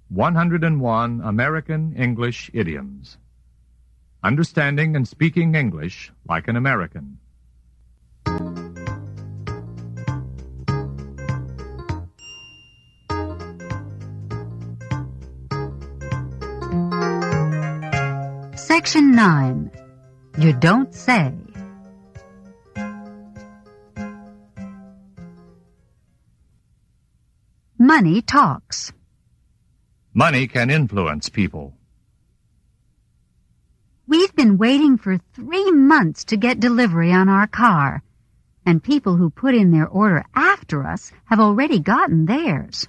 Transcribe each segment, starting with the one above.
101 American English Idioms. Understanding and speaking English like an American. Section 9. You don't say. Money talks. Money can influence people. We've been waiting for 3 months to get delivery on our car, and people who put in their order after us have already gotten theirs.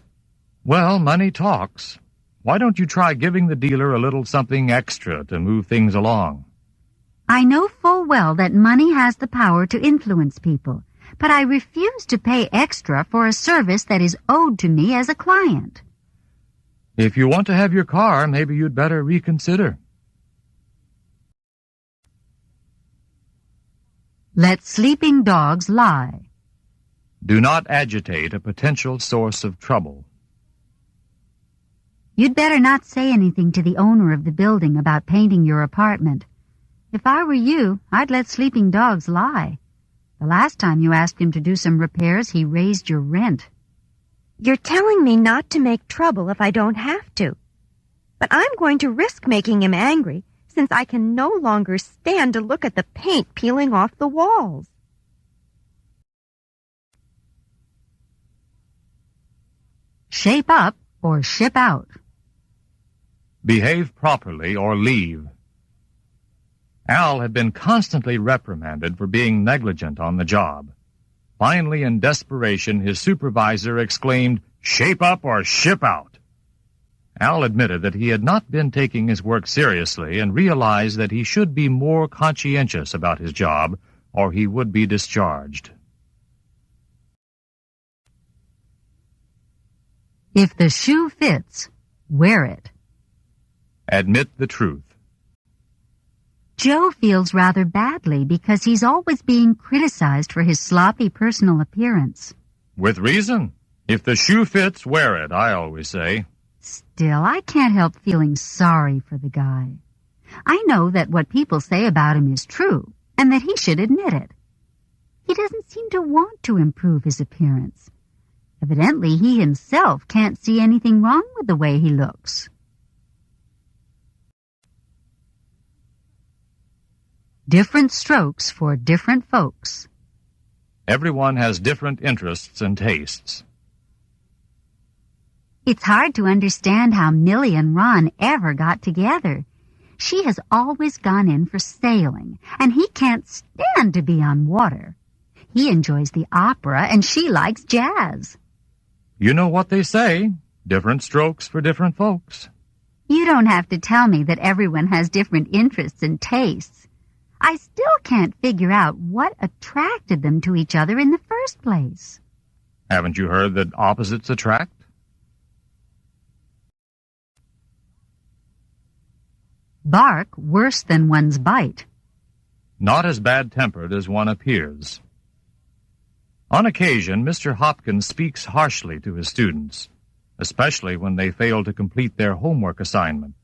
Well, money talks. Why don't you try giving the dealer a little something extra to move things along? I know full well that money has the power to influence people, but I refuse to pay extra for a service that is owed to me as a client. If you want to have your car, maybe you'd better reconsider. Let sleeping dogs lie. Do not agitate a potential source of trouble. You'd better not say anything to the owner of the building about painting your apartment. If I were you, I'd let sleeping dogs lie. The last time you asked him to do some repairs, he raised your rent. You're telling me not to make trouble if I don't have to. But I'm going to risk making him angry, since I can no longer stand to look at the paint peeling off the walls. Shape up or ship out. Behave properly or leave. Al had been constantly reprimanded for being negligent on the job. Finally, in desperation, his supervisor exclaimed, "Shape up or ship out." Al admitted that he had not been taking his work seriously and realized that he should be more conscientious about his job or he would be discharged. If the shoe fits, wear it. Admit the truth. Joe feels rather badly because he's always being criticized for his sloppy personal appearance. With reason. If the shoe fits, wear it, I always say. Still, I can't help feeling sorry for the guy. I know that what people say about him is true, and that he should admit it. He doesn't seem to want to improve his appearance. Evidently, he himself can't see anything wrong with the way he looks. Different strokes for different folks. Everyone has different interests and tastes. It's hard to understand how Millie and Ron ever got together. She has always gone in for sailing, and he can't stand to be on water. He enjoys the opera, and she likes jazz. You know what they say, different strokes for different folks. You don't have to tell me that everyone has different interests and tastes. I still can't figure out what attracted them to each other in the first place. Haven't you heard that opposites attract? Bark worse than one's bite. Not as bad-tempered as one appears. On occasion, Mr. Hopkins speaks harshly to his students, especially when they fail to complete their homework assignment.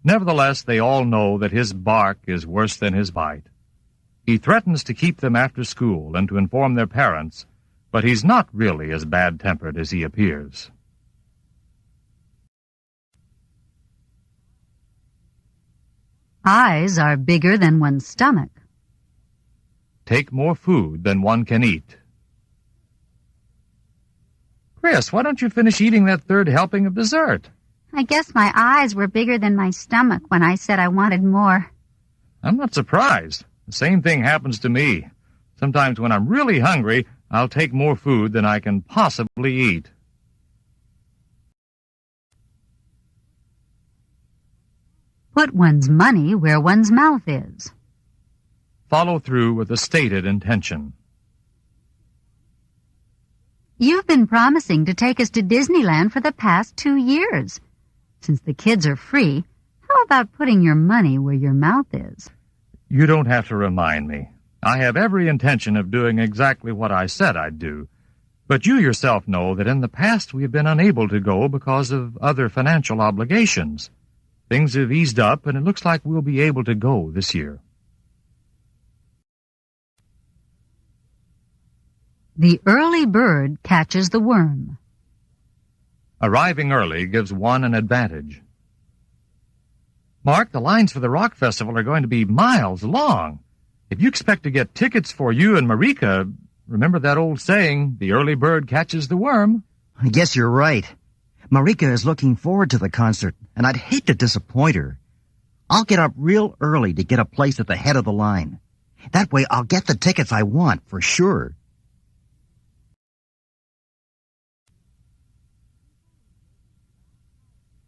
Nevertheless, they all know that his bark is worse than his bite. He threatens to keep them after school and to inform their parents, but he's not really as bad-tempered as he appears. Eyes are bigger than one's stomach. Take more food than one can eat. Chris, why don't you finish eating that third helping of dessert? I guess my eyes were bigger than my stomach when I said I wanted more. I'm not surprised. The same thing happens to me. Sometimes when I'm really hungry, I'll take more food than I can possibly eat. Put one's money where one's mouth is. Follow through with a stated intention. You've been promising to take us to Disneyland for the past 2 years. Since the kids are free, how about putting your money where your mouth is? You don't have to remind me. I have every intention of doing exactly what I said I'd do. But you yourself know that in the past we have been unable to go because of other financial obligations. Things have eased up, and it looks like we'll be able to go this year. The early bird catches the worm. Arriving early gives one an advantage. Mark, the lines for the rock festival are going to be miles long. If you expect to get tickets for you and Marika, remember that old saying, the early bird catches the worm? I guess you're right. Marika is looking forward to the concert, and I'd hate to disappoint her. I'll get up real early to get a place at the head of the line. That way I'll get the tickets I want, for sure.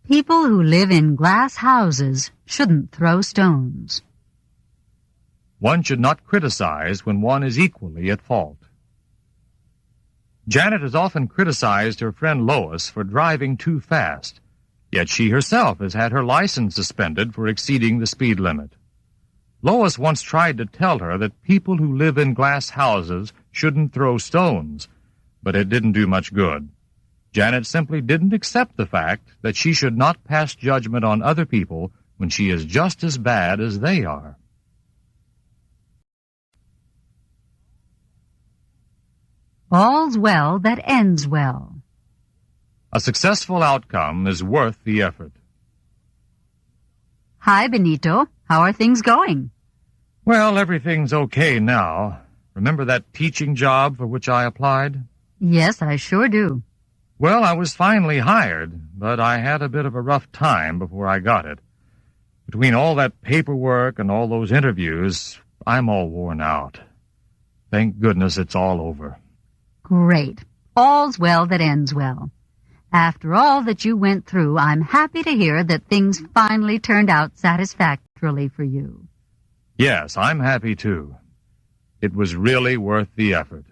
People who live in glass houses shouldn't throw stones. One should not criticize when one is equally at fault. Janet has often criticized her friend Lois for driving too fast, yet she herself has had her license suspended for exceeding the speed limit. Lois once tried to tell her that people who live in glass houses shouldn't throw stones, but it didn't do much good. Janet simply didn't accept the fact that she should not pass judgment on other people when she is just as bad as they are. All's well that ends well. A successful outcome is worth the effort. Hi, Benito. How are things going? Well, everything's okay now. Remember that teaching job for which I applied? Yes, I sure do. Well, I was finally hired, but I had a bit of a rough time before I got it. Between all that paperwork and all those interviews, I'm all worn out. Thank goodness it's all over. Great. All's well that ends well. After all that you went through, I'm happy to hear that things finally turned out satisfactorily for you. Yes, I'm happy too. It was really worth the effort.